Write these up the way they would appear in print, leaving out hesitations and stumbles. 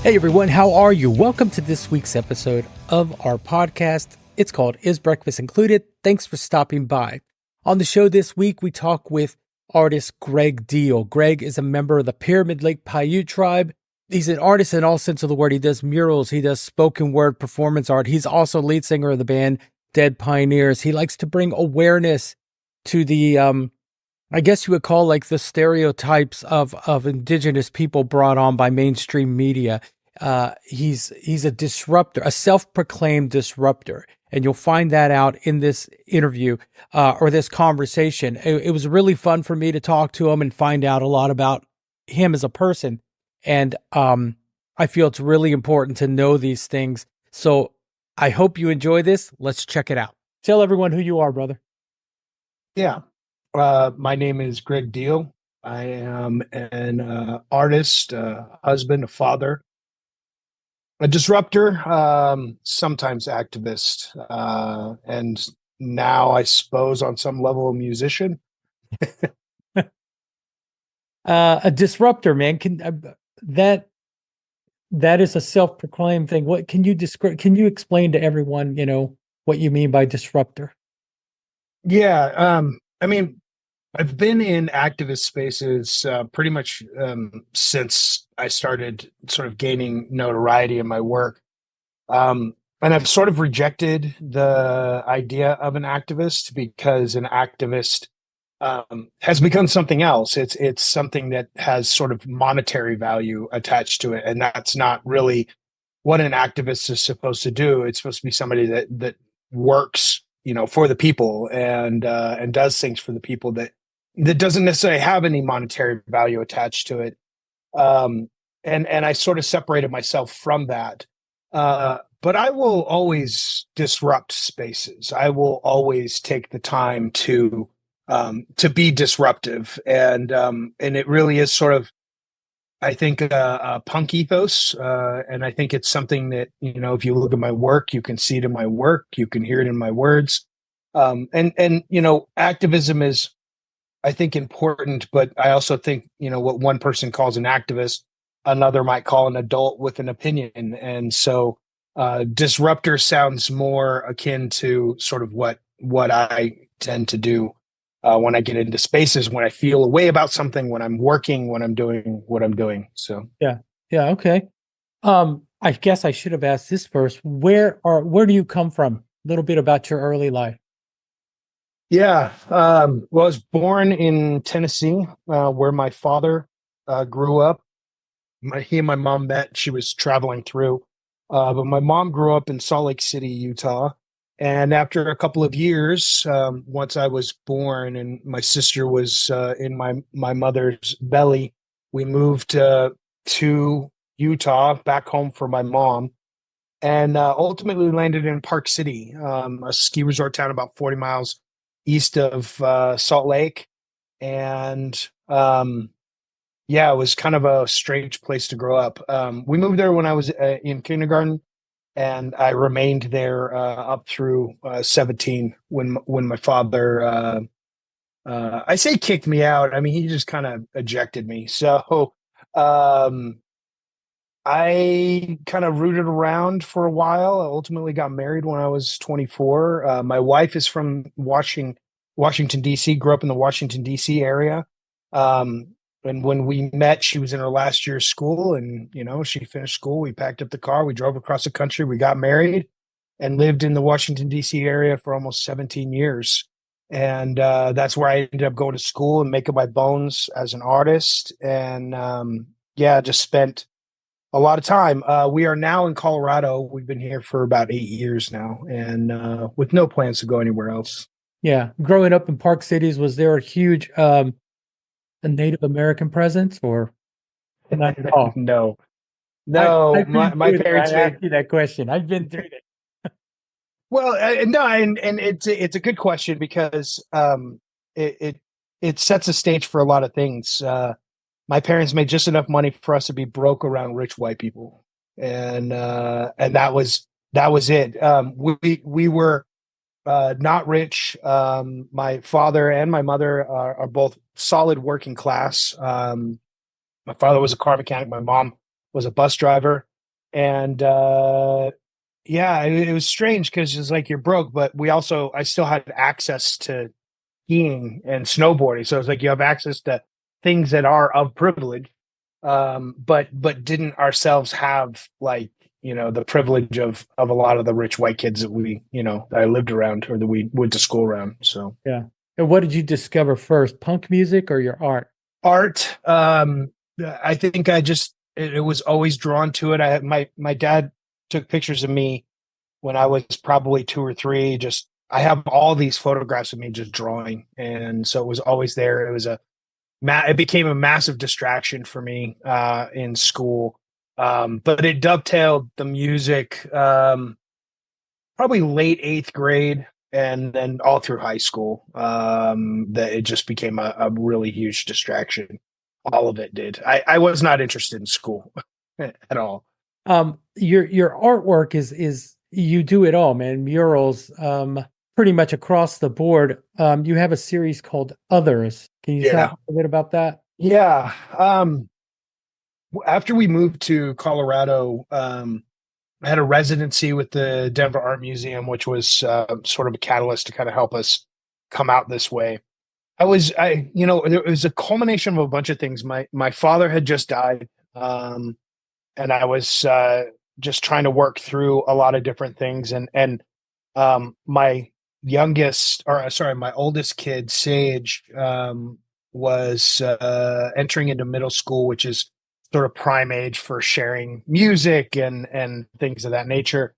Hey everyone, how are you? Welcome to this week's episode of our podcast. It's called Is Breakfast Included? Thanks for stopping by. On the show this week, we talk with artist Gregg Deal. Gregg is a member of the Pyramid Lake Paiute tribe. He's an artist in all sense of the word. He does murals, he does spoken word performance art. He's also lead singer of the band Dead Pioneers. He likes to bring awareness to the I guess you would call like the stereotypes of indigenous people brought on by mainstream media. He's a disruptor, a self-proclaimed disruptor, and you'll find that out in this interview or this conversation. It was really fun for me to talk to him and find out a lot about him as a person, and I feel it's really important to know these things. So I hope you enjoy this. Let's check it out. Tell everyone who you are, brother. Yeah. My name is Gregg Deal. I am an artist, husband, a father, a disruptor, sometimes activist, and now I suppose on some level a musician. A disruptor, man. That is a self-proclaimed thing. What can you describe? Can you explain to everyone, what you mean by disruptor? Yeah. I mean, I've been in activist spaces pretty much since I started sort of gaining notoriety in my work. And I've sort of rejected the idea of an activist because an activist has become something else. It's something that has sort of monetary value attached to it, and that's not really what an activist is supposed to do. It's supposed to be somebody that works, for the people and does things for the people that doesn't necessarily have any monetary value attached to it. And I sort of separated myself from that. But I will always disrupt spaces. I will always take the time to be disruptive, and it really is sort of, I think, a punk ethos, and I think it's something that if you look at my work, you can see it in my work, you can hear it in my words, and activism is, I think, important, but I also think what one person calls an activist, another might call an adult with an opinion, and so disruptor sounds more akin to sort of what I tend to do when I get into spaces, when I feel a way about something, when I'm working, when I'm doing what I'm doing. So Yeah. Yeah. Okay. I guess I should have asked this first. Where do you come from? A little bit about your early life. yeah, well, I was born in Tennessee, where my father grew up. He and my mom met. She was traveling through, but my mom grew up in Salt Lake City, Utah. And after a couple of years, once I was born and my sister was in my mother's belly, we moved to Utah, back home for my mom, and ultimately landed in Park City, a ski resort town about 40 miles east of Salt Lake. And yeah, it was kind of a strange place to grow up. We moved there when I was in kindergarten, and I remained there up through 17 when my father, I say kicked me out. I mean, he just kind of ejected me. So um, I kind of rooted around for a while. I ultimately got married when I was 24. My wife is from Washington, D.C., grew up in the Washington, D.C. area. Um, and when we met, she was in her last year of school, and she finished school. We packed up the car, we drove across the country, we got married, and lived in the Washington, D.C. area for almost 17 years. And that's where I ended up going to school and making my bones as an artist. And yeah, just spent a lot of time. We are now in Colorado. We've been here for about 8 years now, and with no plans to go anywhere else. Yeah. Growing up in Park Cities, was there a huge a Native American presence or not at all? No, no, I've been my through there. I parents asked made. you that question. I've been through that. Well, no, and it's a good question because it, it it sets a stage for a lot of things. My parents made just enough money for us to be broke around rich white people, and that was it. We were not rich. My father and my mother are both solid working class. My father was a car mechanic. My mom was a bus driver. And yeah, it was strange because it's like you're broke, but I still had access to skiing and snowboarding. So it's like you have access to things that are of privilege, but didn't ourselves have like the privilege of a lot of the rich white kids that that I lived around or that we went to school around. So Yeah. And what did you discover first, punk music or your art? art, I think it was always drawn to it. My dad took pictures of me when I was probably 2 or 3. Just I have all these photographs of me just drawing, and so it was always there. It became a massive distraction for me in school, but it dovetailed the music probably late 8th grade, and then all through high school. That it just became a really huge distraction. All of it did. I was not interested in school at all. Your artwork is you do it all, man. Murals, pretty much across the board. You have a series called Others. Can you Yeah. talk a bit about that? Yeah. After we moved to Colorado, I had a residency with the Denver Art Museum, which was sort of a catalyst to kind of help us come out this way. It was a culmination of a bunch of things. My father had just died, and I was just trying to work through a lot of different things. And my my oldest kid, Sage, was entering into middle school, which is sort of prime age for sharing music and things of that nature.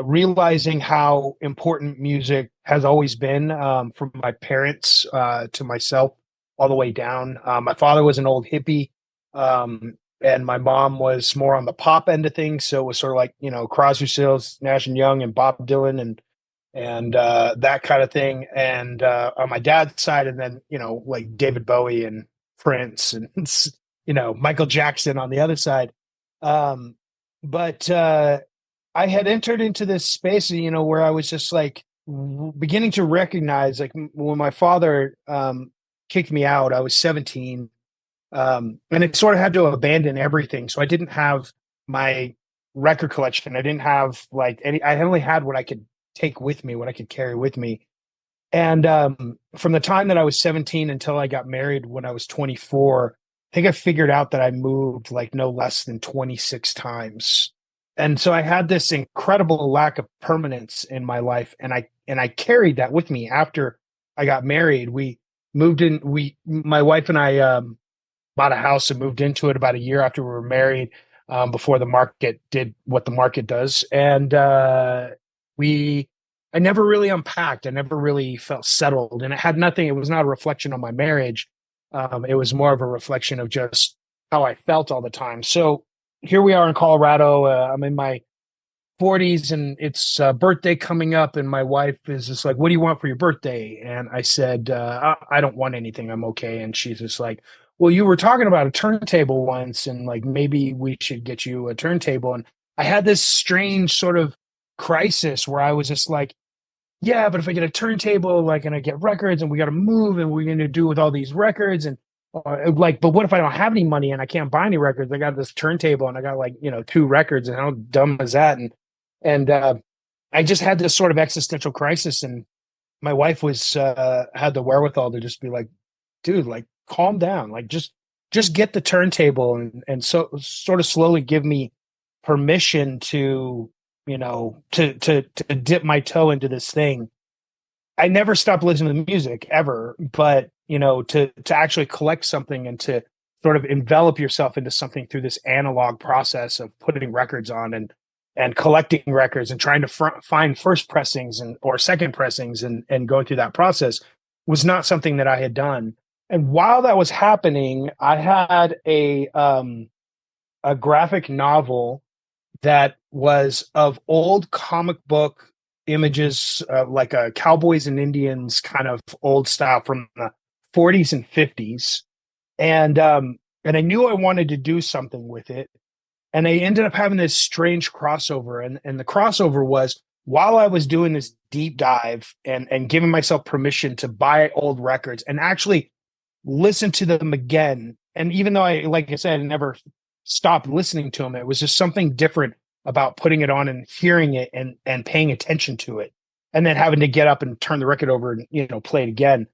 Realizing how important music has always been, from my parents to myself, all the way down. My father was an old hippie, and my mom was more on the pop end of things. So it was sort of like Crosby, Stills, Nash and Young, and Bob Dylan, and that kind of thing. And on my dad's side, and then like David Bowie and Prince and Michael Jackson on the other side. But I had entered into this space, where I was just like beginning to recognize, like when my father kicked me out, I was 17, and it sort of had to abandon everything. So I didn't have my record collection. I didn't have like any. I only had what I could take with me, what I could carry with me. And from the time that I was 17 until I got married when I was 24, I think I figured out that I moved like no less than 26 times. And so I had this incredible lack of permanence in my life, and I carried that with me after I got married. We moved in we my wife and I bought a house and moved into it about a year after we were married, before the market did what the market does. And we I never really unpacked. I never really felt settled, and it was not a reflection on my marriage. It was more of a reflection of just how I felt all the time. So here we are in Colorado. I'm in my 40s, and it's birthday coming up, and my wife is just like, what do you want for your birthday? And I said, I don't want anything, I'm okay. And she's just like, well, you were talking about a turntable once, and like maybe we should get you a turntable. And I had this strange sort of crisis where I was just like, yeah, but if I get a turntable, like, and I get records, and we got to move, and we're going to do with all these records, and but what if I don't have any money and I can't buy any records? I got this turntable, and I got like 2 records, and how dumb is that? And I just had this sort of existential crisis, and my wife was had the wherewithal to just be like, dude, like calm down, like just get the turntable, and so sort of slowly give me permission to to dip my toe into this thing. I never stopped listening to music ever, but to actually collect something and to sort of envelop yourself into something through this analog process of putting records on and collecting records and trying to find first pressings and or second pressings and going through that process was not something that I had done. And while that was happening, I had a graphic novel that was of old comic book images, like a cowboys and Indians kind of old style from the 40s and 50s. And I knew I wanted to do something with it. And I ended up having this strange crossover. And the crossover was while I was doing this deep dive and giving myself permission to buy old records and actually listen to them again. And even though like I said, I never stopped listening to them, it was just something different about putting it on and hearing it and paying attention to it, and then having to get up and turn the record over and play it again.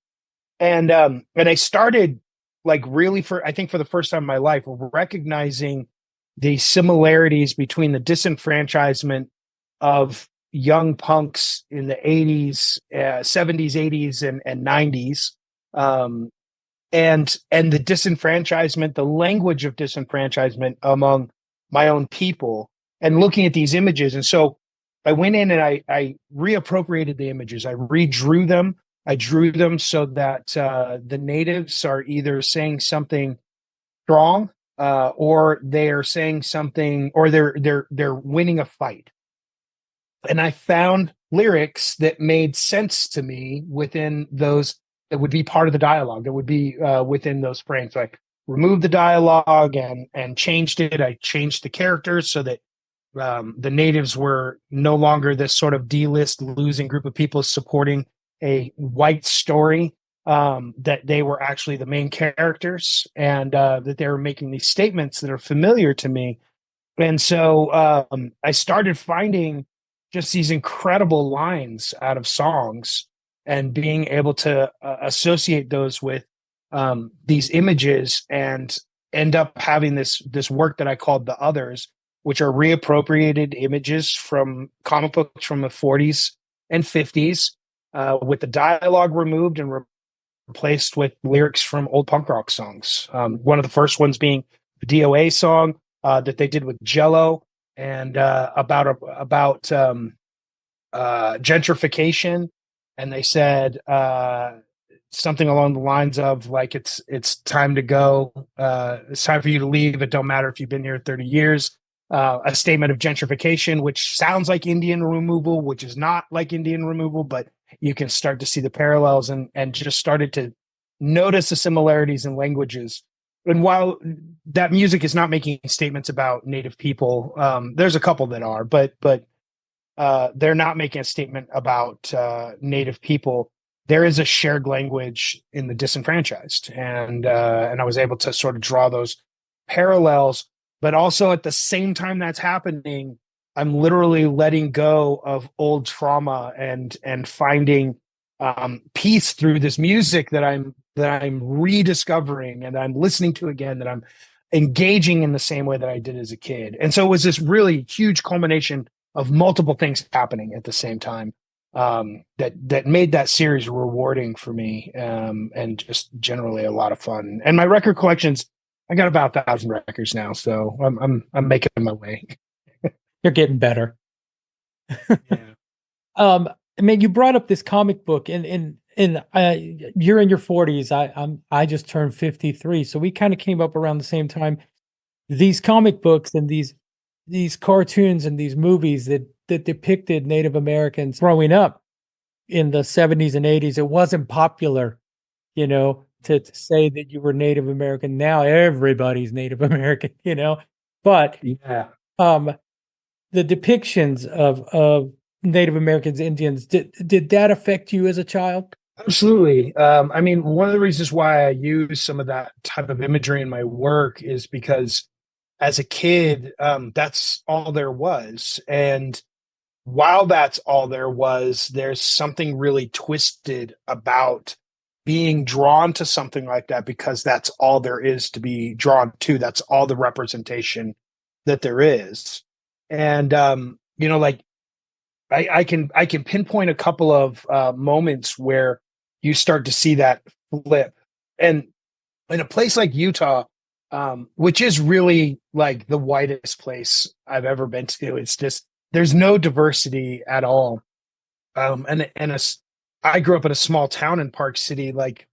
And I started like really I think for the first time in my life recognizing the similarities between the disenfranchisement of young punks in the 80s, 70s, 80s, and 90s, and the disenfranchisement, the language of disenfranchisement among my own people, and looking at these images. And so I went in and I reappropriated the images. I redrew them. I drew them so that the natives are either saying something strong, or they're saying something, or they're winning a fight. And I found lyrics that made sense to me within those, that would be part of the dialogue, that would be within those frames. So I removed the dialogue and changed it. I changed the characters so that the natives were no longer this sort of D-list losing group of people supporting a white story, that they were actually the main characters, and that they were making these statements that are familiar to me. And so I started finding just these incredible lines out of songs and being able to associate those with these images, and end up having this work that I called The Others, which are reappropriated images from comic books from the 40s and 50s, with the dialogue removed and replaced with lyrics from old punk rock songs. One of the first ones being the DOA song that they did with Jello, and about gentrification. And they said something along the lines of like, it's time to go. It's time for you to leave. It don't matter if you've been here 30 years. A statement of gentrification, which sounds like Indian removal, which is not like Indian removal, but you can start to see the parallels, and just started to notice the similarities in languages. And while that music is not making statements about Native people, there's a couple that are, but they're not making a statement about Native people. There is a shared language in the disenfranchised, and I was able to sort of draw those parallels. But also at the same time that's happening, I'm literally letting go of old trauma and finding peace through this music that I'm rediscovering and I'm listening to again, that I'm engaging in the same way that I did as a kid. And so it was this really huge culmination of multiple things happening at the same time, that made that series rewarding for me, and just generally a lot of fun. And my record collections, I got about 1,000 records now, so I'm making my way. You're getting better. Yeah. I mean, you brought up this comic book, and you're in your 40s. I just turned 53, so we kind of came up around the same time. These comic books and these cartoons and these movies that depicted Native Americans growing up in the 70s and 80s, it wasn't popular, to say that you were Native American. Now everybody's Native American, but Yeah. The depictions of Native Americans, Indians, did that affect you as a child? Absolutely. I mean, one of the reasons why I use some of that type of imagery in my work is because as a kid, that's all there was. And while that's all there was, there's something really twisted about being drawn to something like that, because that's all there is to be drawn to. That's all the representation that there is. And, like I can pinpoint a couple of moments where you start to see that flip. And in a place like Utah, which is really like the whitest place I've ever been to, it's just, there's no diversity at all. I grew up in a small town in Park City. Like,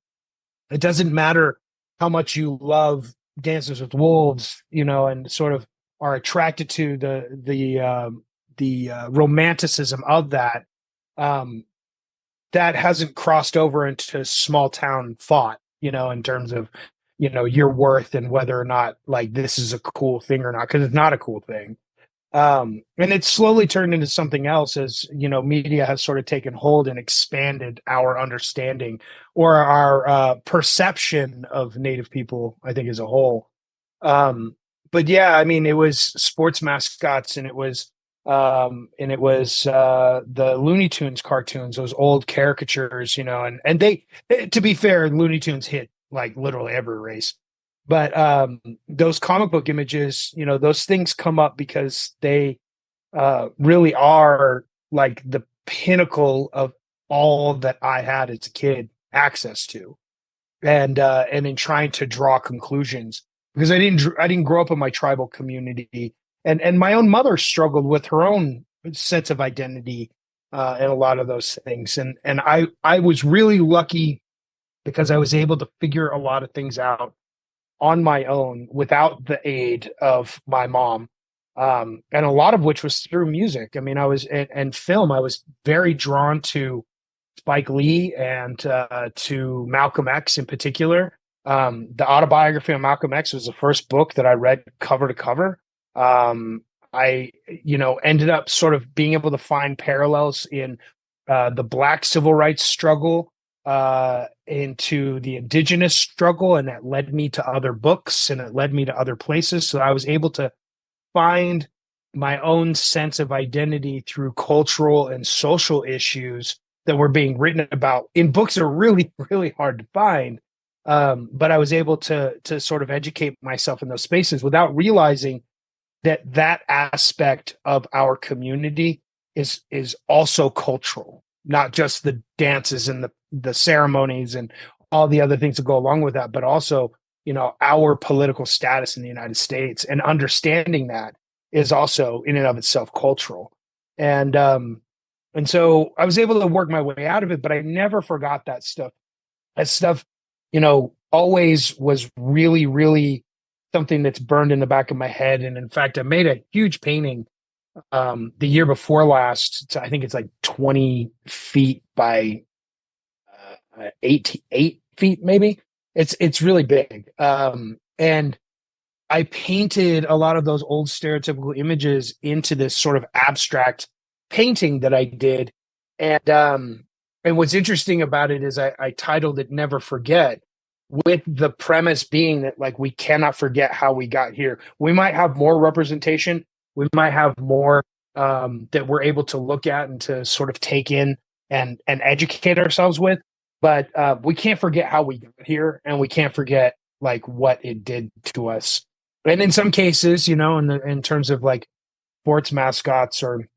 it doesn't matter how much you love Dances with Wolves, and sort of are attracted to the romanticism of that. That hasn't crossed over into small town thought, in terms of, your worth and whether or not like this is a cool thing or not, because it's not a cool thing. And it's slowly turned into something else as, media has sort of taken hold and expanded our understanding, or our perception of Native people, I think, as a whole. but yeah, I mean, it was sports mascots, and it was the Looney Tunes cartoons, those old caricatures, and they, to be fair, Looney Tunes hit like literally every race. But those comic book images, those things come up because they really are like the pinnacle of all that I had as a kid access to, and in trying to draw conclusions, because I didn't grow up in my tribal community, and my own mother struggled with her own sense of identity, and a lot of those things, and I was really lucky because I was able to figure a lot of things out on my own without the aid of my mom. And a lot of which was through music. I mean, and film. I was very drawn to Spike Lee and to Malcolm X in particular. The autobiography of Malcolm X was the first book that I read cover to cover. I, ended up sort of being able to find parallels in the Black civil rights struggle, into the indigenous struggle, and that led me to other books and it led me to other places. So I was able to find my own sense of identity through cultural and social issues that were being written about in books that are really, really hard to find. But I was able to sort of educate myself in those spaces without realizing that aspect of our community is also cultural, not just the dances and the ceremonies and all the other things that go along with that, but also, our political status in the United States, and understanding that is also in and of itself cultural. And so I was able to work my way out of it, but I never forgot that stuff. That stuff, always was really, really something that's burned in the back of my head. And in fact, I made a huge painting the year before last. I think it's like 20 feet by 8 feet, maybe. It's really big. And I painted a lot of those old stereotypical images into this sort of abstract painting that I did. And what's interesting about it is I titled it Never Forget, with the premise being that, like, we cannot forget how we got here. We might have more representation. We might have more that we're able to look at and to sort of take in and educate ourselves with. But we can't forget how we got here, and we can't forget like what it did to us. And in some cases, in terms of like sports mascots or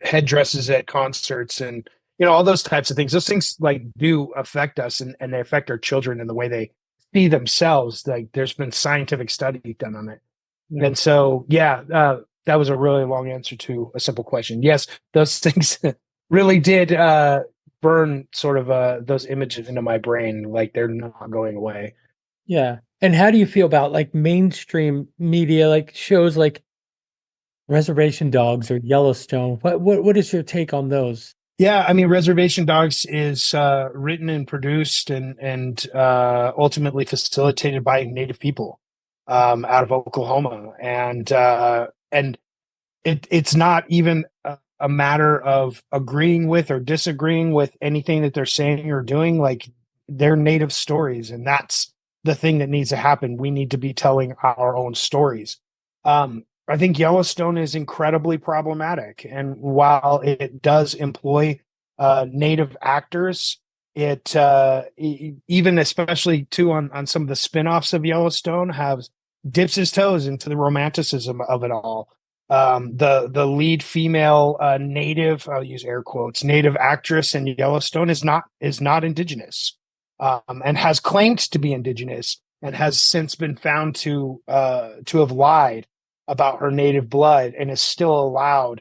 headdresses at concerts and all those types of things. Those things like do affect us, and they affect our children in the way they see themselves. Like there's been scientific study done on it. And so, yeah, that was a really long answer to a simple question. Yes, those things really did burn sort of those images into my brain. Like they're not going away. Yeah. And how do you feel about like mainstream media, like shows like Reservation Dogs or Yellowstone? What is your take on those? Yeah, I mean, Reservation Dogs is written and produced and ultimately facilitated by Native people out of Oklahoma, and it's not even a matter of agreeing with or disagreeing with anything that they're saying or doing. Like they're Native stories, and that's the thing that needs to happen. We need to be telling our own stories. I think Yellowstone is incredibly problematic, and while it does employ Native actors, even especially too on some of the spin-offs of Yellowstone have dips his toes into the romanticism of it all. The lead female Native, I'll use air quotes, Native actress in Yellowstone is not indigenous, and has claimed to be indigenous, and has since been found to have lied about her Native blood, and is still allowed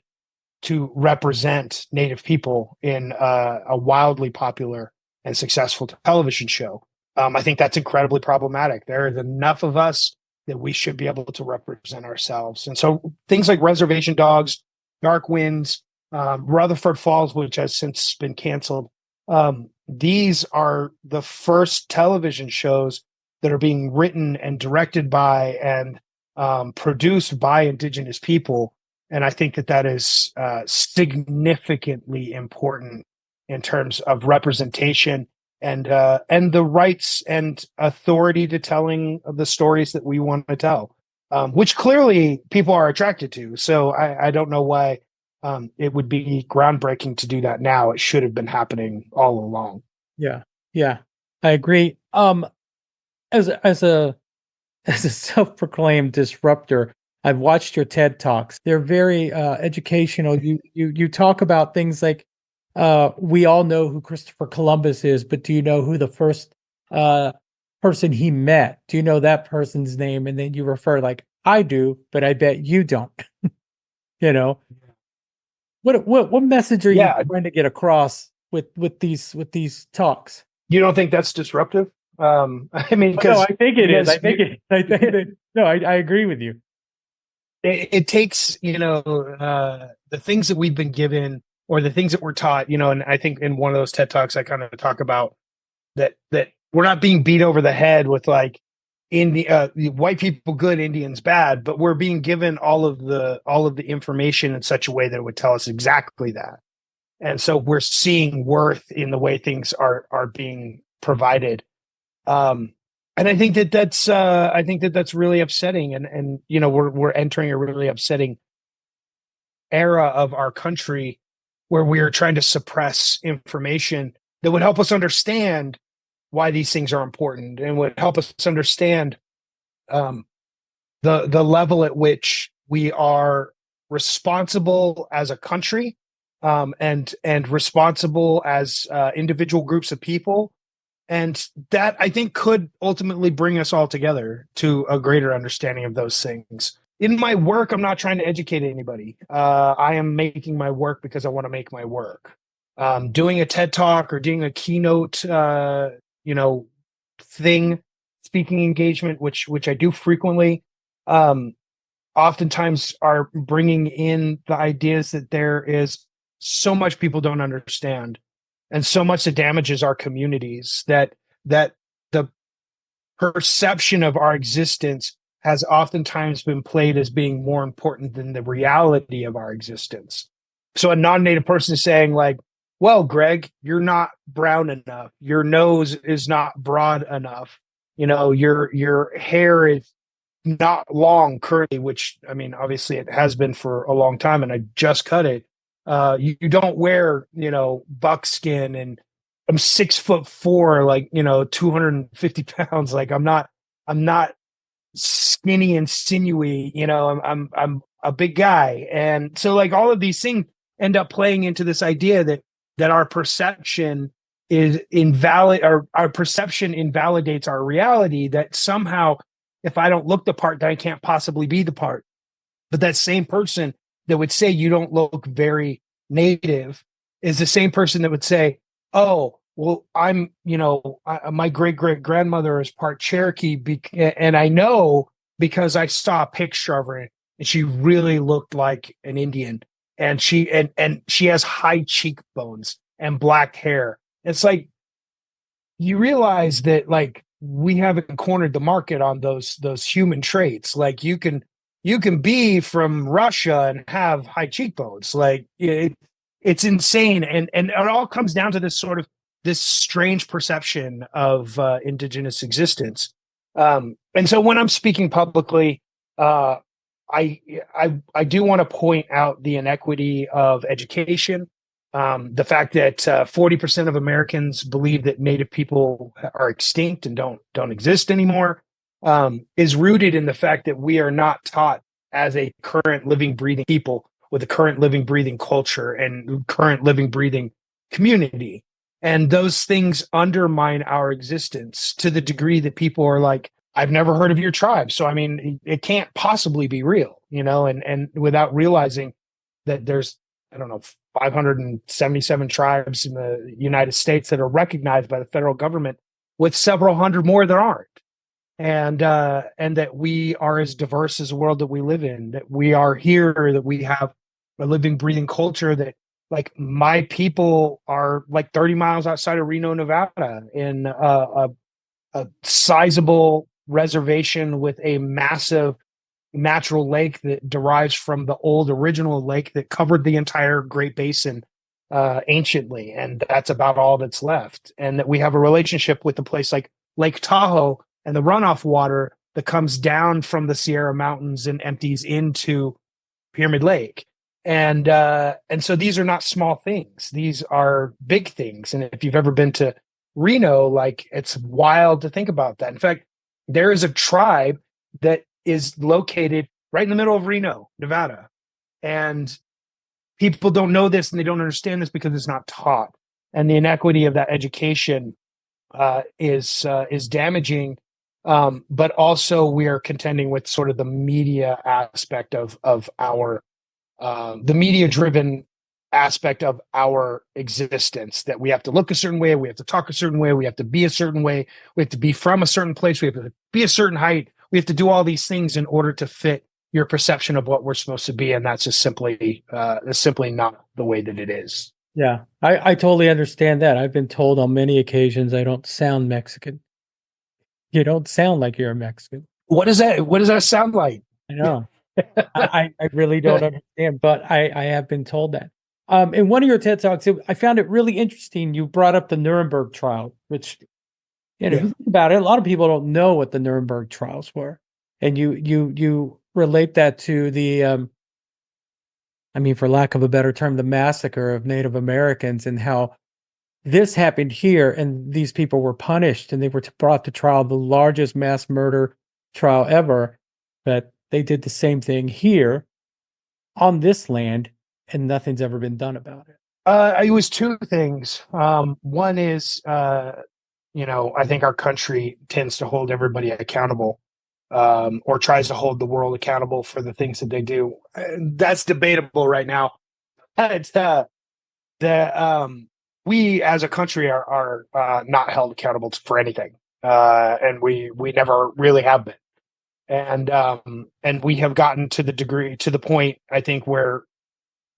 to represent Native people in a wildly popular and successful television show. I think that's incredibly problematic. There is enough of us that we should be able to represent ourselves. And so things like Reservation Dogs, Dark Winds, Rutherford Falls, which has since been canceled, these are the first television shows that are being written and directed by and produced by indigenous people. And I think that is significantly important in terms of representation and the rights and authority to telling the stories that we want to tell, which clearly people are attracted to. So I don't know why it would be groundbreaking to do that now. It should have been happening all along. Yeah. Yeah. I agree. As a as a self-proclaimed disruptor, I've watched your TED Talks. They're very educational. You talk about things like we all know who Christopher Columbus is, but do you know who the first uh, person he met? Do you know that person's name? And then you refer like, I do, but I bet you don't. You know, what message are you Yeah, trying to get across with these talks? you don't think that's disruptive? I mean, Oh, no, I think it is. because I think it. I think that. No, I agree with you. it takes the things that we've been given or the things that we're taught, and I think in one of those TED Talks I kind of talk about that we're not being beat over the head with like white people good, Indians bad, but we're being given all of the information in such a way that it would tell us exactly that. And so we're seeing worth in the way things are being provided. um and I think that's really upsetting, and we're entering a really upsetting era of our country where we are trying to suppress information that would help us understand why these things are important and would help us understand um, the level at which we are responsible as a country, and responsible as individual groups of people, and that I think could ultimately bring us all together to a greater understanding of those things. In my work, I'm not trying to educate anybody. I am making my work because I want to make my work. Doing a TED talk or doing a keynote, you know, thing, speaking engagement, which I do frequently, um, oftentimes are bringing in the ideas that there is so much people don't understand, and so much that damages our communities, that the perception of our existence has oftentimes been played as being more important than the reality of our existence. So a non-native person is saying like, well, Greg, you're not brown enough, your nose is not broad enough, your hair is not long currently, which I mean, obviously it has been for a long time, and I just cut it. You don't wear, buckskin, and I'm 6'4", like 250 pounds. Like I'm not skinny and sinewy. I'm a big guy, and so like all of these things end up playing into this idea that our perception is invalid, or our perception invalidates our reality. That somehow, if I don't look the part, then I can't possibly be the part. But that same person that would say you don't look very native is the same person that would say, "Oh, well, my great great grandmother is part Cherokee, and I know because I saw a picture of her, and she really looked like an Indian, and she has high cheekbones and black hair." It's like you realize that like we haven't cornered the market on those human traits. Like you can be from Russia and have high cheekbones. Like it's insane, and it all comes down to this strange perception of indigenous existence. And so when I'm speaking publicly, uh, I do want to point out the inequity of education. The fact that 40% of Americans believe that Native people are extinct and don't exist anymore, is rooted in the fact that we are not taught as a current living breathing people with a current living breathing culture and current living breathing community. And those things undermine our existence to the degree that people are like, I've never heard of your tribe. So, I mean, it can't possibly be real, and without realizing that there's, I don't know, 577 tribes in the United States that are recognized by the federal government, with several hundred more that aren't. And that we are as diverse as the world that we live in, that we are here, that we have a living, breathing culture, that like my people are like 30 miles outside of Reno, Nevada, in a sizable reservation with a massive natural lake that derives from the old original lake that covered the entire Great Basin. anciently, and that's about all that's left. And that we have a relationship with a place like Lake Tahoe and the runoff water that comes down from the Sierra Mountains and empties into Pyramid Lake. And so these are not small things. These are big things. And if you've ever been to Reno, like, it's wild to think about that. In fact, there is a tribe that is located right in the middle of Reno, Nevada. And people don't know this and they don't understand this because it's not taught. And the inequity of that education is damaging. But also, we are contending with sort of the media aspect of our the media driven aspect of our existence, that we have to look a certain way, we have to talk a certain way, we have to be a certain way, we have to be from a certain place, we have to be a certain height, we have to do all these things in order to fit your perception of what we're supposed to be, and that's just simply not the way that it is. Yeah, I totally understand that. I've been told on many occasions I don't sound Mexican. You don't sound like you're a Mexican. What does that sound like? I know. I really don't understand, but I have been told that. In one of your TED Talks, I found it really interesting. You brought up the Nuremberg trial, which, if you think about it, a lot of people don't know what the Nuremberg trials were. And you relate that to the, for lack of a better term, the massacre of Native Americans, and how this happened here and these people were punished and they were brought to trial, the largest mass murder trial ever. But they did the same thing here on this land, and nothing's ever been done about it. It was two things. One is, I think our country tends to hold everybody accountable, or tries to hold the world accountable for the things that they do. That's debatable right now. It's we as a country are not held accountable for anything, and we never really have been. And we have gotten to the point, I think, where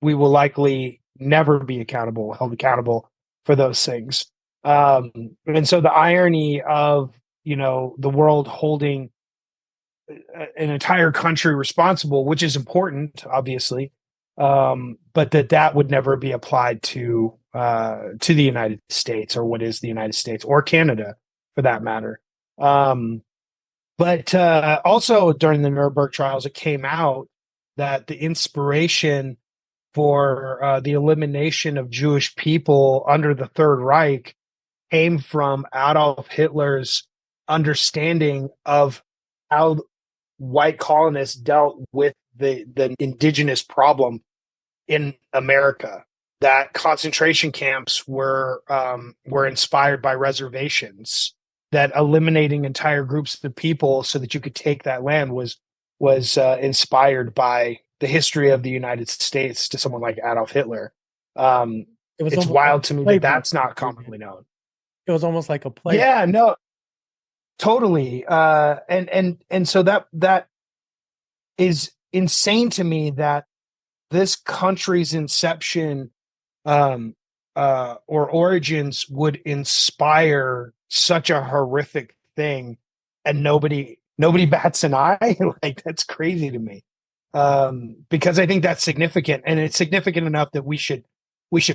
we will likely never be held accountable for those things. And so the irony of, the world holding an entire country responsible, which is important, obviously, but that would never be applied to the United States, or what is the United States, or Canada, for that matter. But also during the Nuremberg trials, it came out that the inspiration for the elimination of Jewish people under the Third Reich came from Adolf Hitler's understanding of how white colonists dealt with the indigenous problem in America. That concentration camps were inspired by reservations. That eliminating entire groups of people so that you could take that land was inspired by the history of the United States to someone like Adolf Hitler. It's wild to me that that's not commonly known. It was almost like a play. Yeah, no, totally. And so that is insane to me, that this country's inception or origins would inspire such a horrific thing, and nobody bats an eye. Like, that's crazy to me, because I think that's significant, and it's significant enough that we should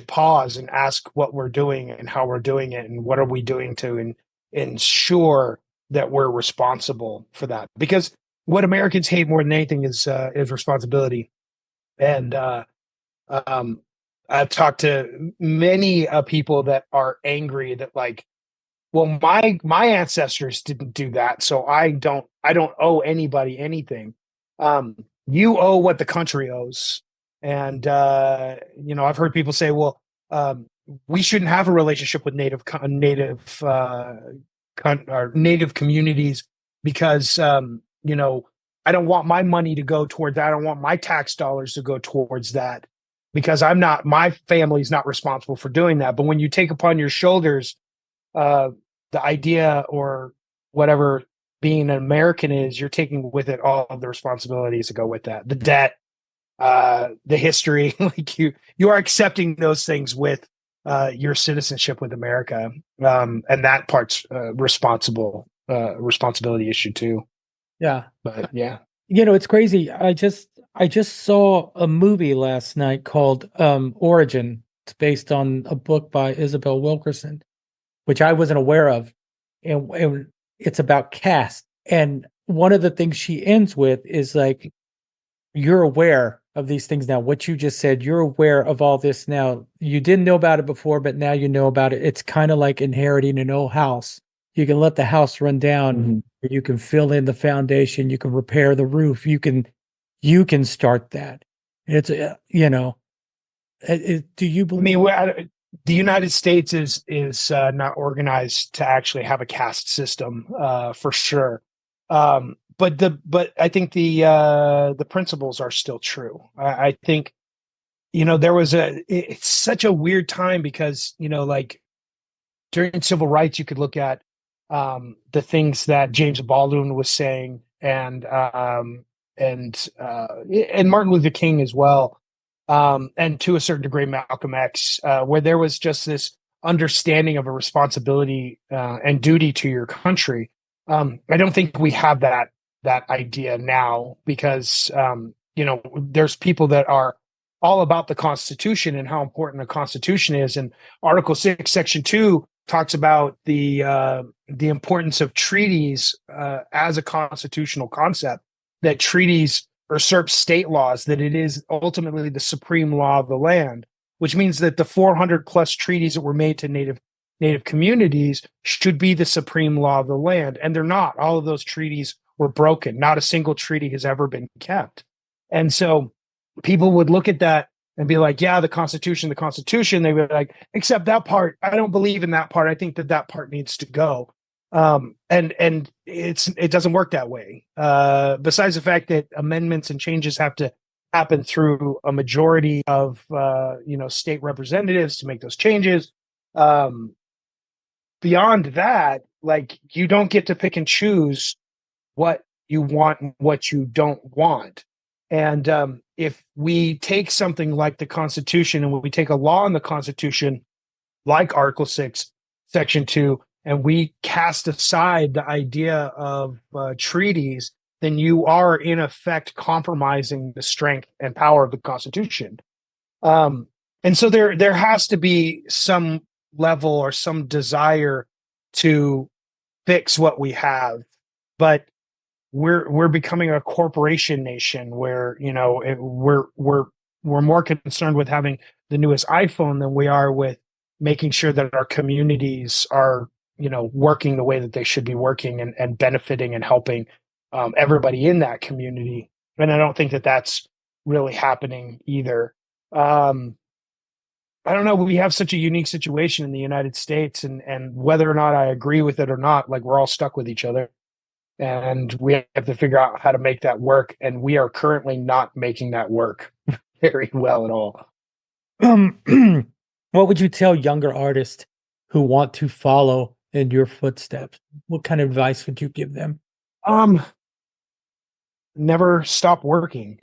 pause and ask what we're doing and how we're doing it, and what are we doing to ensure that we're responsible for that. Because what Americans hate more than anything is responsibility. And I've talked to many people that are angry that, like, well, my ancestors didn't do that, so I don't owe anybody anything. You owe what the country owes. And I've heard people say, well, we shouldn't have a relationship with native communities because I don't want my money to go toward that. I don't want my tax dollars to go towards that, because my family's not responsible for doing that. But when you take upon your shoulders the idea, or whatever being an American is, you're taking with it all of the responsibilities that go with that, the debt, the history. Like, you are accepting those things with your citizenship with America, and that part's responsibility issue too. Yeah, but yeah, it's crazy. I just saw a movie last night called Origin, It's based on a book by Isabel Wilkerson, which I wasn't aware of. And it's about caste. And one of the things she ends with is like, you're aware of these things now. What you just said, you're aware of all this now. You didn't know about it before, but now you know about it. It's kind of like inheriting an old house. You can let the house run down. Mhm. You can fill in the foundation. You can repair the roof. You can start that. It's do you I believe? mean, the United States is not organized to actually have a caste system, for sure. But I think the principles are still true. I think it's such a weird time because like during civil rights, you could look at the things that James Baldwin was saying, and Martin Luther King as well, and to a certain degree Malcolm X, where there was just this understanding of a responsibility and duty to your country. I don't think we have that idea now because there's people that are all about the Constitution and how important the Constitution is, and Article 6, Section 2 talks about the importance of treaties as a constitutional concept. That treaties usurp state laws. That it is ultimately the supreme law of the land, which means that the 400 plus treaties that were made to native communities should be the supreme law of the land, and they're not. All of those treaties were broken. Not a single treaty has ever been kept, and so people would look at that and be like, yeah, the Constitution. They would be like, except that part, I don't believe in that part. I think that part needs to go. And it doesn't work that way. Besides the fact that amendments and changes have to happen through a majority of, state representatives to make those changes. Beyond that, like, you don't get to pick and choose what you want and what you don't want. And if we take something like the Constitution and we take a law in the Constitution, like Article 6, Section 2, and we cast aside the idea of treaties, then you are in effect compromising the strength and power of the Constitution. And so there has to be some level or some desire to fix what we have, but we're becoming a corporation nation where we're more concerned with having the newest iPhone than we are with making sure that our communities are working the way that they should be working and benefiting and helping everybody in that community. And I don't think that that's really happening either. I don't know. We have such a unique situation in the United States, and whether or not I agree with it or not, like, we're all stuck with each other. And we have to figure out how to make that work. And we are currently not making that work very well at all. What would you tell younger artists who want to follow in your footsteps? What kind of advice would you give them? Never stop working.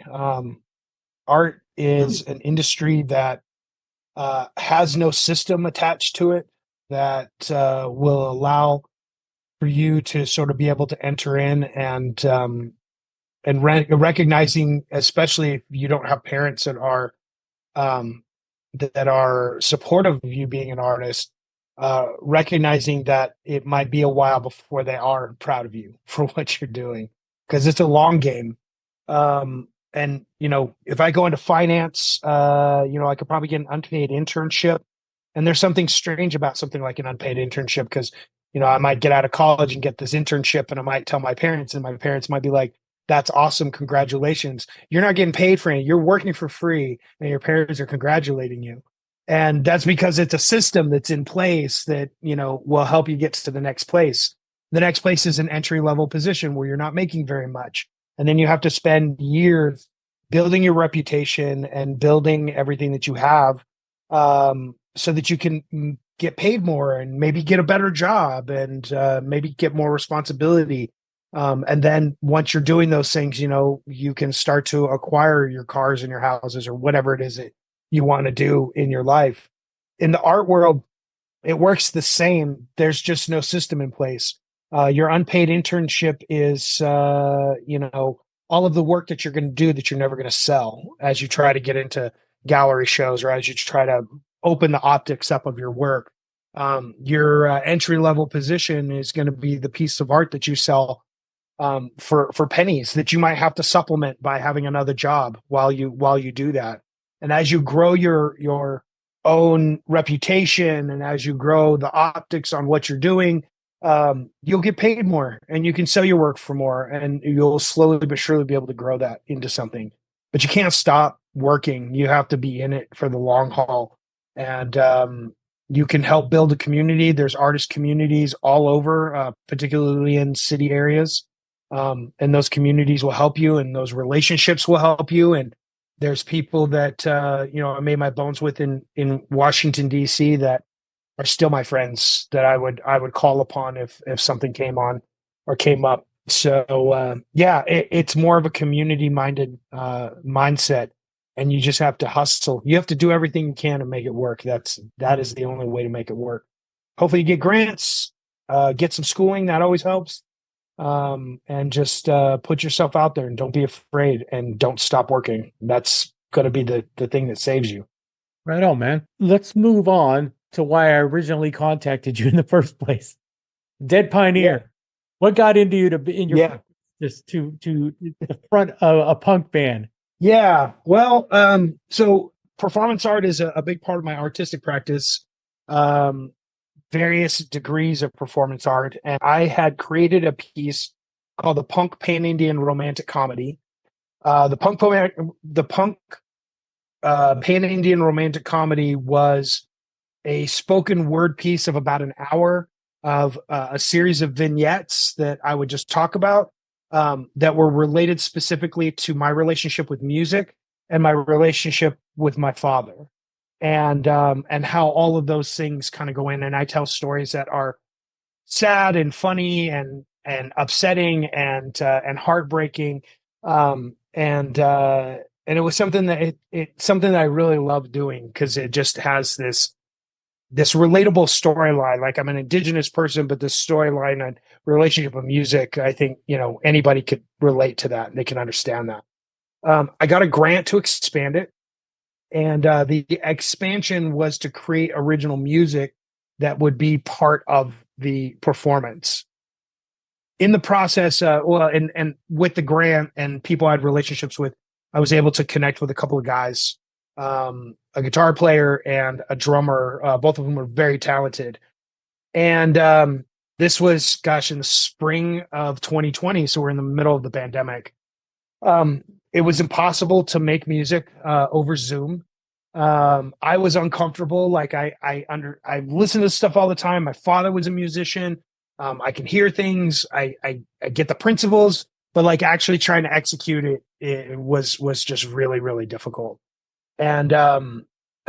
Art is an industry that has no system attached to it that will allow for you to sort of be able to enter in and recognizing, especially if you don't have parents that are supportive of you being an artist, recognizing that it might be a while before they are proud of you for what you're doing, because it's a long game. And if I go into finance, I could probably get an unpaid internship. And there's something strange about something like an unpaid internship, because I might get out of college and get this internship, and I might tell my parents, and my parents might be like, that's awesome, congratulations. You're not getting paid for it. You're working for free, and your parents are congratulating you. And that's because it's a system that's in place that, will help you get to the next place. The next place is an entry level position where you're not making very much. And then you have to spend years building your reputation and building everything that you have, so that you can get paid more and maybe get a better job and maybe get more responsibility. And then once you're doing those things, you can start to acquire your cars and your houses or whatever it is that you want to do in your life. In the art world, it works the same. There's just no system in place. Your unpaid internship is, all of the work that you're going to do that you're never going to sell as you try to get into gallery shows or as you try to open the optics up of your work. Your entry level position is going to be the piece of art that you sell for pennies that you might have to supplement by having another job while you do that. And as you grow your own reputation, and as you grow the optics on what you're doing, you'll get paid more, and you can sell your work for more, and you'll slowly but surely be able to grow that into something. But you can't stop working. You have to be in it for the long haul. And you can help build a community. There's artist communities all over, particularly in city areas. And those communities will help you, and those relationships will help you. And there's people that I made my bones with in Washington, D.C. that are still my friends that I would call upon if something came on or came up. So it's more of a community minded mindset, and you just have to hustle. You have to do everything you can to make it work. That is the only way to make it work. Hopefully you get grants, get some schooling. That always helps. And just put yourself out there, and don't be afraid, and don't stop working. That's going to be the thing that saves you. Right on, man. Let's move on to why I originally contacted you in the first place. Dead Pioneer. Yeah. What got into you to be in your just to the front of a punk band? Yeah. Well, so performance art is a big part of my artistic practice. Various degrees of performance art, and I had created a piece called the Punk Pan-Indian Romantic Comedy. The punk Pan-Indian Romantic Comedy was a spoken word piece of about an hour of a series of vignettes that I would just talk about that were related specifically to my relationship with music and my relationship with my father. And how all of those things kind of go in, and I tell stories that are sad and funny and upsetting and heartbreaking, and it was something that something that I really love doing, because it just has this relatable storyline. Like, I'm an indigenous person, but this storyline and relationship with music, I think anybody could relate to that, and they can understand that. I got a grant to expand it. And the expansion was to create original music that would be part of the performance. In the process, and with the grant and people I had relationships with, I was able to connect with a couple of guys, a guitar player and a drummer. Both of them were very talented. And this was, in the spring of 2020, so we're in the middle of the pandemic. It was impossible to make music over Zoom. I was uncomfortable. Like, I listen to stuff all the time. My father was a musician. I can hear things. I get the principles, but like actually trying to execute it was just really, really difficult. And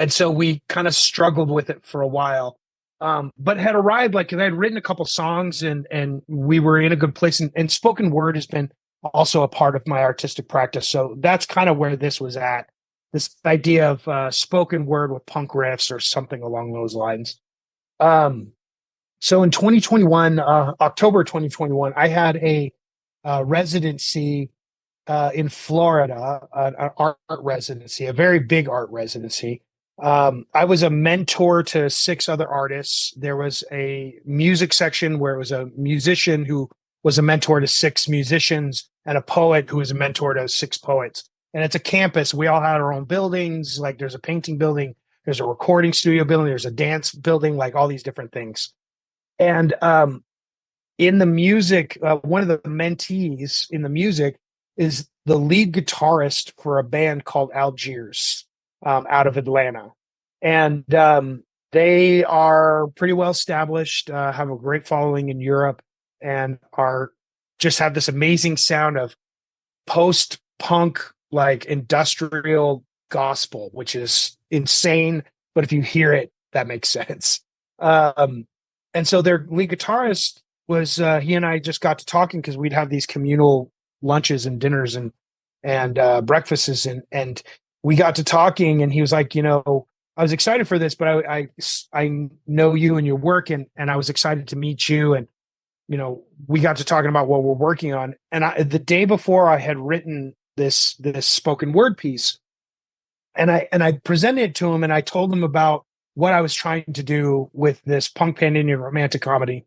so we kind of struggled with it for a while. But had arrived, like, I had written a couple songs, and we were in a good place, and spoken word has been also a part of my artistic practice. So that's kind of where this was at, this idea of spoken word with punk riffs or something along those lines. So in 2021, October 2021, I had a residency in Florida, an art residency, a very big art residency. I was a mentor to 6 other artists. There was a music section where it was a musician who was a mentor to 6 musicians, and a poet who was a mentor to 6 poets. And it's a campus. We all had our own buildings. Like, there's a painting building, there's a recording studio building, there's a dance building, like all these different things. And in the music, one of the mentees in the music is the lead guitarist for a band called Algiers, out of Atlanta. And they are pretty well established, have a great following in Europe, and just have this amazing sound of post-punk, like industrial gospel, which is insane. But if you hear it, that makes sense. And so their lead guitarist was, he and I just got to talking, because we'd have these communal lunches and dinners and breakfasts, and we got to talking, and he was like, I was excited for this, but I know you and your work, and I was excited to meet you. And, we got to talking about what we're working on. And the day before, I had written this spoken word piece, and I presented it to him, and I told him about what I was trying to do with this punk pan-Indian romantic comedy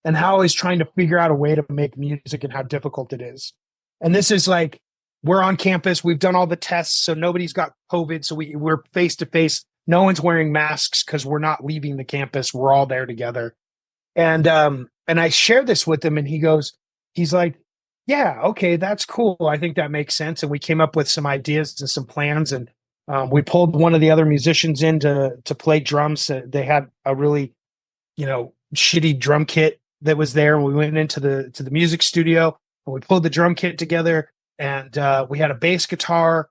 and how I was trying to figure out a way to make music and how difficult it is. And this is like, we're on campus, we've done all the tests, so nobody's got COVID, so we're face to face. No one's wearing masks because we're not leaving the campus. We're all there together. And I share this with him, and he's like, yeah, okay, that's cool. I think that makes sense. And we came up with some ideas and some plans, and we pulled one of the other musicians in to play drums. They had a really, shitty drum kit that was there, and we went into the music studio and we pulled the drum kit together, and we had a bass guitar,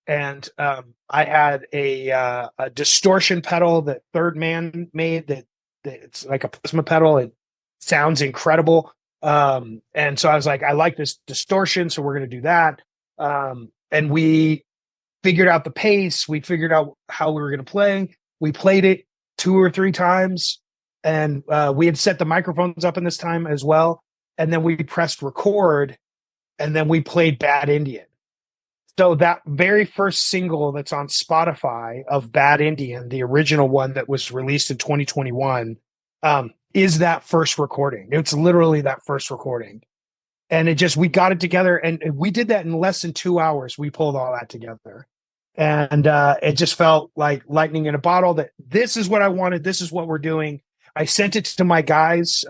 and I had a distortion pedal that Third Man made that it's like a plasma pedal. It sounds incredible. And so I was like, I like this distortion, so we're going to do that. And we figured out the pace. We figured out how we were going to play. We played it 2 or 3 times, and we had set the microphones up in this time as well. And then we pressed record, and then we played Bad Indian. So that very first single that's on Spotify of Bad Indian, the original one that was released in 2021, is that first recording. It's literally that first recording. And we got it together, and we did that in less than 2 hours. We pulled all that together. And it just felt like lightning in a bottle that this is what I wanted. This is what we're doing. I sent it to my guys,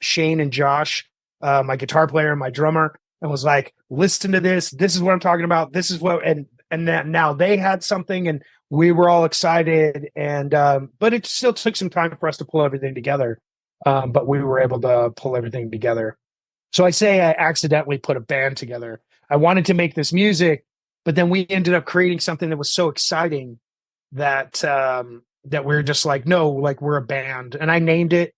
Shane and Josh, my guitar player and my drummer, and was like, listen to this. This is what I'm talking about. This is what, and that now they had something, and we were all excited. And, but it still took some time for us to pull everything together. But we were able to pull everything together. So I say I accidentally put a band together. I wanted to make this music, but then we ended up creating something that was so exciting that, that we're just like, no, like we're a band. And I named it,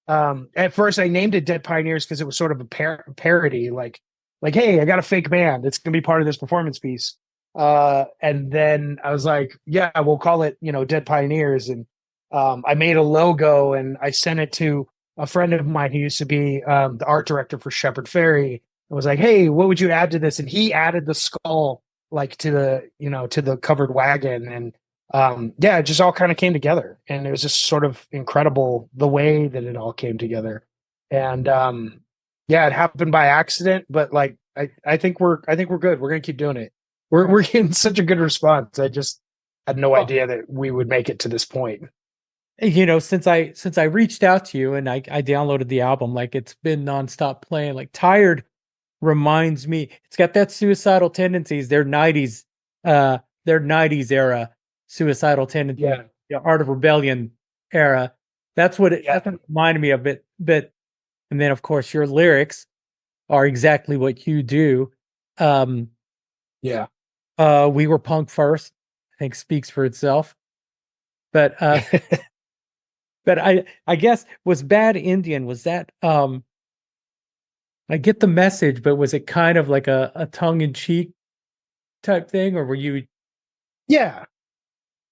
at first I named it Dead Pioneers because it was sort of a parody, like, hey, I got a fake band. It's going to be part of this performance piece. And then I was like, yeah, we'll call it, Dead Pioneers. And I made a logo, and I sent it to a friend of mine who used to be the art director for Shepherd Ferry. I was like, hey, what would you add to this? And he added the skull, like to the covered wagon. And yeah, it just all kind of came together. And it was just sort of incredible the way that it all came together. And yeah, it happened by accident, but like I think we're good. We're gonna keep doing it. We're getting such a good response. I just had no idea that we would make it to this point. Since I reached out to you and I downloaded the album, like it's been nonstop playing. Like Tired reminds me, it's got that suicidal tendencies. Their 90s era suicidal tendencies. Yeah. The Art of Rebellion era. That's what it reminded me of it. But and then of course your lyrics are exactly what you do. Yeah. We were punk first, I think speaks for itself. But but I guess was Bad Indian, was that I get the message, but was it kind of like a tongue-in-cheek type thing, or were you? Yeah.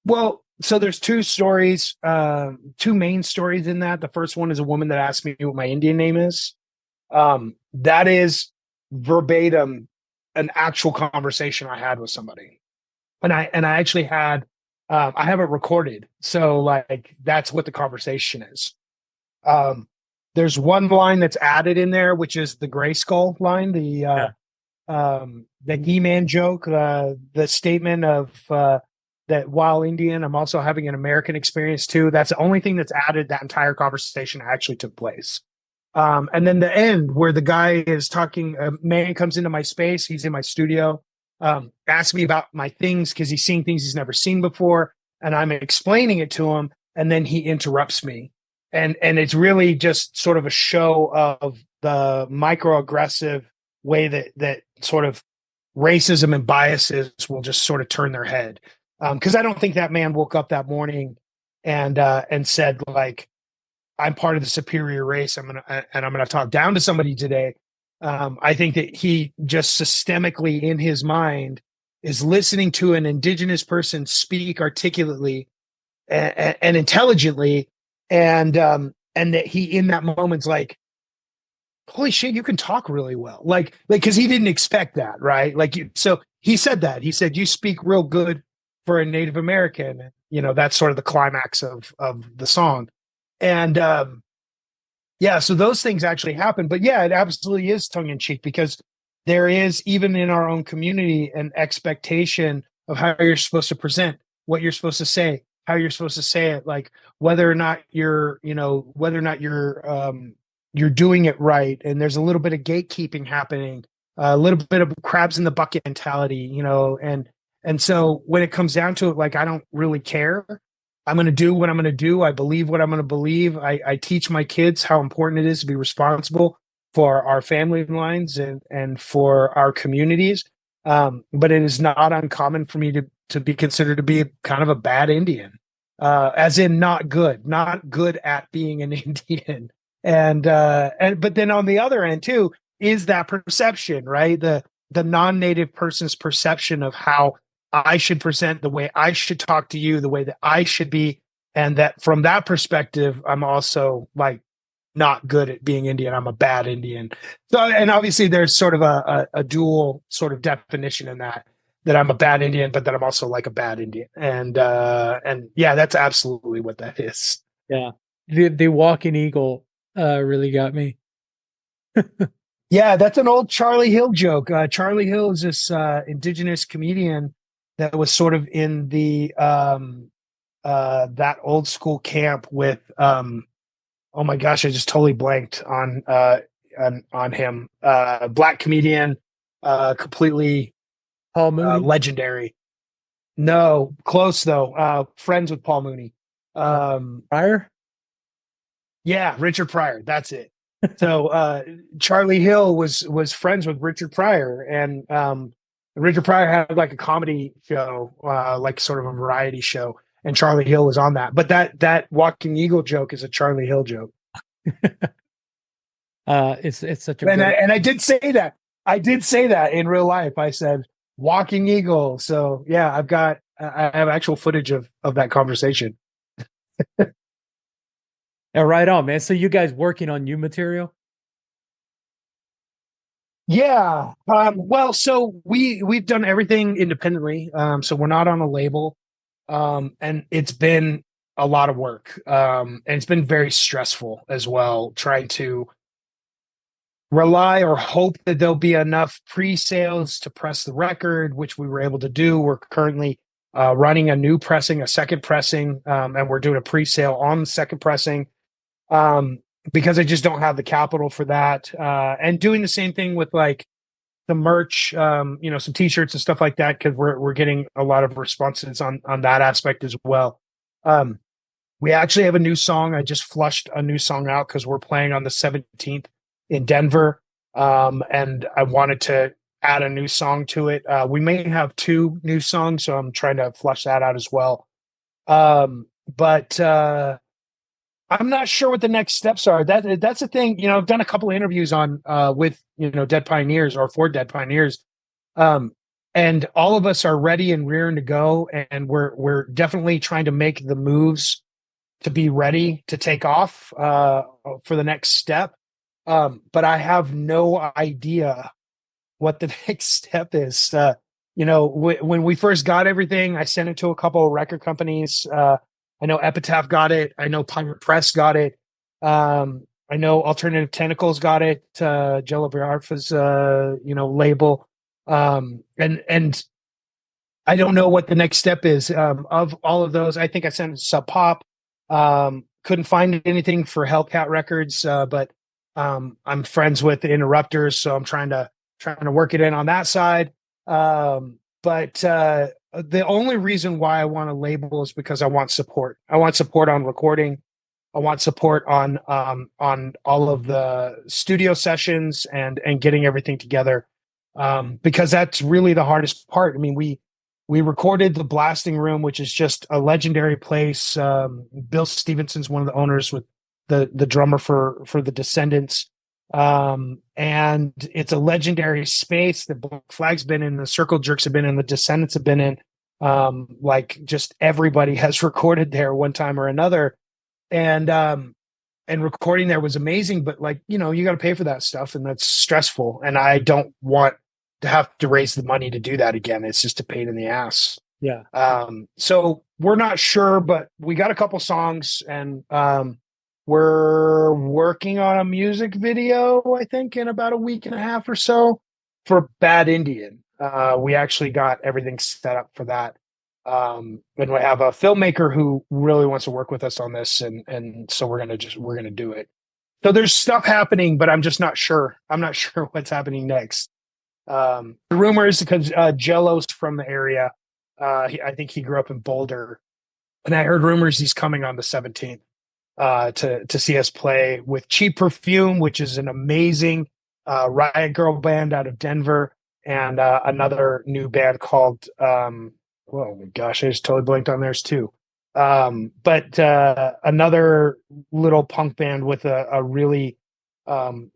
Well, so there's 2 stories, 2 main stories in that. The first one is a woman that asked me what my Indian name is. That is verbatim an actual conversation I had with somebody. And I actually had I have it recorded. So like that's what the conversation is. There's one line that's added in there, which is the gray skull line, the He-Man joke, the statement of that while Indian, I'm also having an American experience too. That's the only thing that's added. That entire conversation actually took place. And then the end where the guy is talking, a man comes into my space. He's in my studio, asks me about my things because he's seeing things he's never seen before. And I'm explaining it to him. And then he interrupts me. And it's really just sort of a show of the microaggressive way that sort of racism and biases will just sort of turn their head. Because I don't think that man woke up that morning and said like, I'm part of the superior race. I'm gonna talk down to somebody today. I think that he just systemically in his mind is listening to an indigenous person speak articulately and intelligently, and that he in that moment's like, holy shit, you can talk really well, like because he didn't expect that, right? So he said that. He said, you speak real good. for a Native American. You know, that's sort of the climax of the song. And yeah, so those things actually happen. But yeah, it absolutely is tongue in cheek because there is, even in our own community, an expectation of how you're supposed to present, what you're supposed to say, how you're supposed to say it, like whether or not whether or not you're doing it right. And there's a little bit of gatekeeping happening, a little bit of crabs in the bucket mentality, and so when it comes down to it, like I don't really care. I'm going to do what I'm going to do. I believe what I'm going to believe. I teach my kids how important it is to be responsible for our family lines and for our communities. But it is not uncommon for me to be considered to be kind of a bad Indian, as in not good at being an Indian. And but then on the other end too is that perception, right? The non-native person's perception of how I should present, the way I should talk to you, the way that I should be. And that from that perspective, I'm also like not good at being Indian. I'm a bad Indian. So, and obviously there's sort of a dual sort of definition in that I'm a bad Indian, but that I'm also like a bad Indian. And yeah, that's absolutely what that is. Yeah. The walking eagle really got me. Yeah, that's an old Charlie Hill joke. Charlie Hill is this indigenous comedian that was sort of in the that old school camp with oh my gosh, I just totally blanked on him. Black comedian, completely Paul Mooney. legendary. No, close though. Friends with Paul Mooney. Pryor? Yeah, Richard Pryor. That's it. So Charlie Hill was friends with Richard Pryor, and Richard Pryor had like a comedy show, like sort of a variety show, and Charlie Hill was on that. But that walking eagle joke is a Charlie Hill joke. It's such a and I did say that. I did say that in real life. I said walking eagle. So yeah, I have actual footage of that conversation. Yeah, right on, man. So you guys working on new material? Yeah. Well, so we've done everything independently. So we're not on a label. And it's been a lot of work. And it's been very stressful as well, trying to rely or hope that there'll be enough pre-sales to press the record, which we were able to do. We're currently running a second pressing, and we're doing a pre-sale on the second pressing. Because I just don't have the capital for that. And doing the same thing with like the merch, some t-shirts and stuff like that, because we're getting a lot of responses on that aspect as well. We actually have a new song. I just flushed a new song out because we're playing on the 17th in Denver. And I wanted to add a new song to it. We may have two new songs, so I'm trying to flush that out as well. But I'm not sure what the next steps are. That's the thing. I've done a couple of interviews on with Dead Pioneers or for Dead Pioneers, and all of us are ready and rearing to go, and we're definitely trying to make the moves to be ready to take off for the next step. But I have no idea what the next step is. When we first got everything, I sent it to a couple of record companies. I know Epitaph got it. I know Pirate Press got it. I know Alternative Tentacles got it. Jello Biafra's, label. And I don't know what the next step is. Of all of those, I think I sent it to Sub Pop. Couldn't find anything for Hellcat Records, but I'm friends with the Interrupters, so I'm trying to work it in on that side. But the only reason why I want a label is because I want support. I want support on recording. I want support on all of the studio sessions and getting everything together. Because that's really the hardest part. I mean, we recorded the Blasting Room, which is just a legendary place. Bill Stevenson's one of the owners, with the drummer for the Descendants. And it's a legendary space that Black Flag's been in, the Circle Jerks have been in, the Descendants have been in. Like just everybody has recorded there one time or another. And recording there was amazing, but like, you got to pay for that stuff, and that's stressful. And I don't want to have to raise the money to do that again. It's just a pain in the ass. Yeah. So we're not sure, but we got a couple songs, and we're working on a music video, I think, in about a week and a half or so for Bad Indian. We actually got everything set up for that. And we have a filmmaker who really wants to work with us on this, and so we're gonna do it. So there's stuff happening, but I'm just not sure. I'm not sure what's happening next. The rumors, because Jello's from the area. I think he grew up in Boulder, and I heard rumors he's coming on the 17th to see us play with Cheap Perfume, which is an amazing Riot Girl band out of Denver, and another new band called oh my gosh, I just totally blanked on theirs too. But another little punk band with a really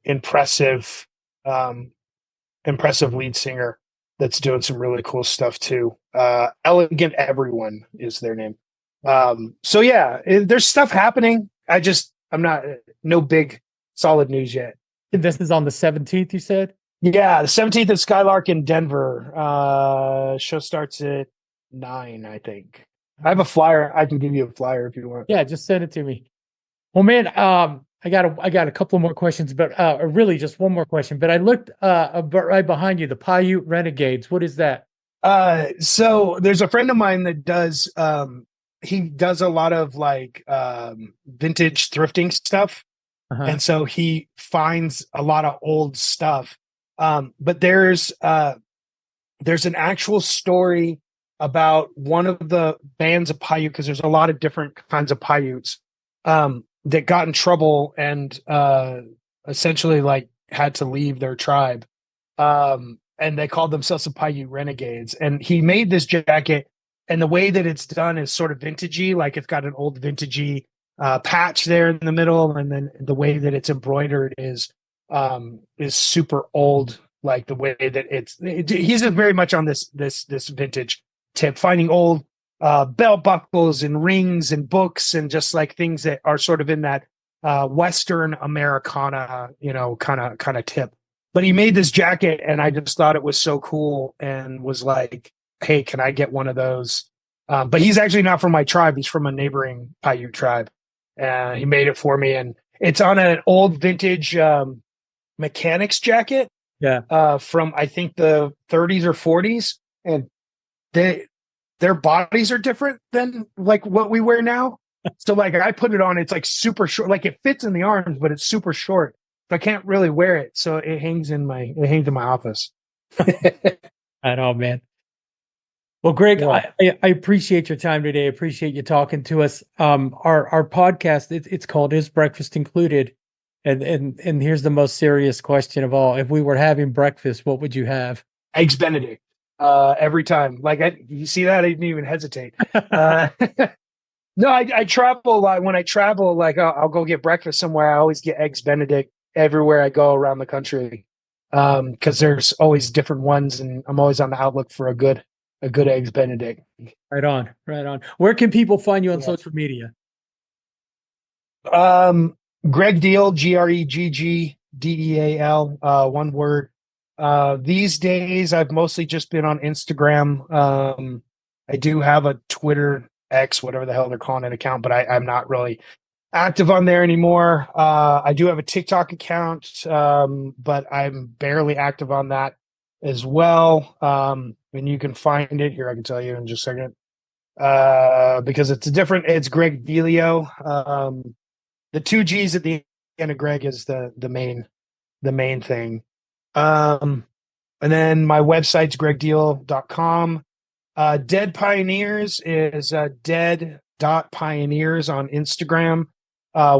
impressive um, impressive lead singer that's doing some really cool stuff too. Elegant Everyone is their name. So yeah, there's stuff happening. I'm not no big solid news yet. This is on the 17th, you said? Yeah, the 17th at Skylark in Denver. Show starts at 9, I think. I have a flyer. I can give you a flyer if you want. Yeah, just send it to me. Well, man, I got a couple more questions, but really just one more question. But I looked right behind you, the Paiute Renegades. What is that? So there's a friend of mine that does he does a lot of like vintage thrifting stuff. Uh-huh. And so he finds a lot of old stuff. But there's an actual story about one of the bands of Paiute, because there's a lot of different kinds of Paiutes that got in trouble and essentially like had to leave their tribe. And they called themselves the Paiute Renegades. And he made this jacket, and the way that it's done is sort of vintagey, like it's got an old vintagey patch there in the middle, and then the way that it's embroidered is super old, like the way that he's very much on this vintage tip, finding old belt buckles and rings and books and just like things that are sort of in that Western Americana, kind of tip. But he made this jacket, and I just thought it was so cool, and was like, hey, can I get one of those? But he's actually not from my tribe. He's from a neighboring Paiute tribe. He made it for me, and it's on an old vintage mechanics jacket from, I think, the 30s or 40s. And their bodies are different than like what we wear now. So like I put it on, it's like super short, like it fits in the arms, but it's super short. I can't really wear it, so it hangs in my office. I know, man. Well, Greg, Yeah. I appreciate your time today. I appreciate you talking to us. Our podcast, it's called Is Breakfast Included? And here's the most serious question of all. If we were having breakfast, what would you have? Eggs Benedict. Every time. Like you see that? I didn't even hesitate. No, I travel a lot. When I travel, like I'll go get breakfast somewhere. I always get Eggs Benedict everywhere I go around the country. Because there's always different ones, and I'm always on the outlook for a good Eggs Benedict. Right on, right on. Where can people find you on social media? Gregg Deal, GreggDeal, one word. These days I've mostly just been on Instagram. I do have a Twitter X, whatever the hell they're calling it, account, but I'm not really active on there anymore. I do have a TikTok account, but I'm barely active on that as well. And you can find it here. I can tell you in just a second. Because it's Gregg Dealio. The two G's at the end of Greg is the main thing. And then my website's greggdeal.com. Dead Pioneers is dead.pioneers on Instagram.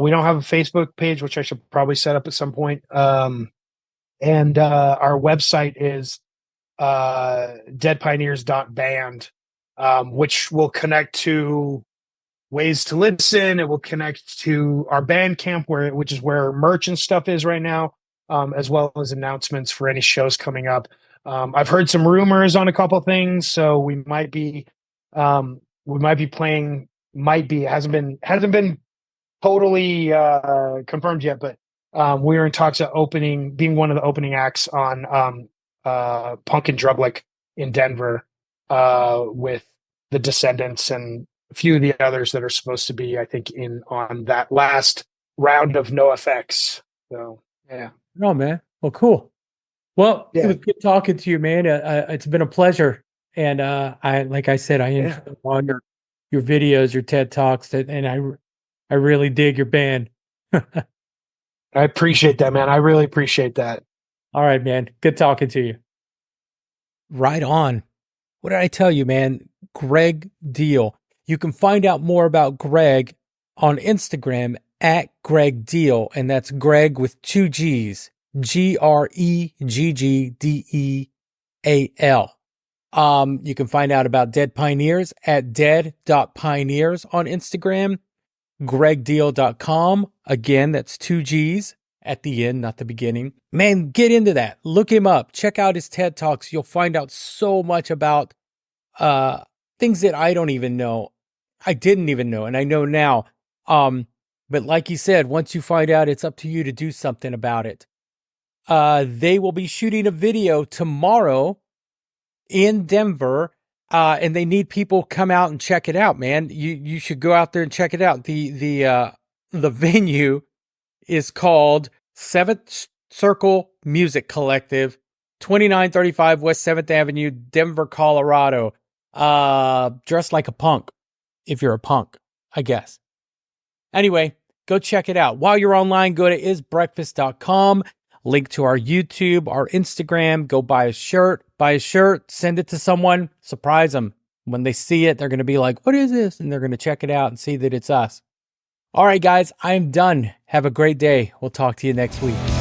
We don't have a Facebook page, which I should probably set up at some point. And our website is deadpioneers.band, which will connect to ways to listen. It will connect to our Bandcamp, which is where merch and stuff is right now, as well as announcements for any shows coming up. I've heard some rumors on a couple things, so we might be playing. It hasn't been totally confirmed yet, but we were in talks of being one of the opening acts on Punk and Drublic in Denver with the Descendants and a few of the others that are supposed to be, I think, in on that last round of No Effects. So yeah. No, man. Well, cool. Well, it Yeah. was good talking to you, man. It's been a pleasure. And like I said, I Yeah. enjoy all your videos, your TED Talks, and I really dig your band. I appreciate that, man. I really appreciate that. All right, man. Good talking to you. Right on. What did I tell you, man? Gregg Deal. You can find out more about Gregg on Instagram at Gregg Deal, and that's Gregg with two G's. Greggdeal. You can find out about Dead Pioneers at dead.pioneers on Instagram, greggdeal.com. Again, that's two G's at the end, not the beginning. Man, get into that. Look him up. Check out his TED Talks. You'll find out so much about things that I don't even know. I didn't even know, and I know now. But like you said, once you find out, it's up to you to do something about it. They will be shooting a video tomorrow in Denver, and they need people come out and check it out, man. You should go out there and check it out. The venue is called Seventh Circle Music Collective, 2935 West 7th Avenue, Denver, Colorado. Dress like a punk, if you're a punk, I guess. Anyway, go check it out. While you're online, go to isbreakfast.com. Link to our YouTube, our Instagram. Go buy a shirt. Send it to someone. Surprise them. When they see it, they're going to be like, what is this? And they're going to check it out and see that it's us. All right, guys, I'm done. Have a great day. We'll talk to you next week.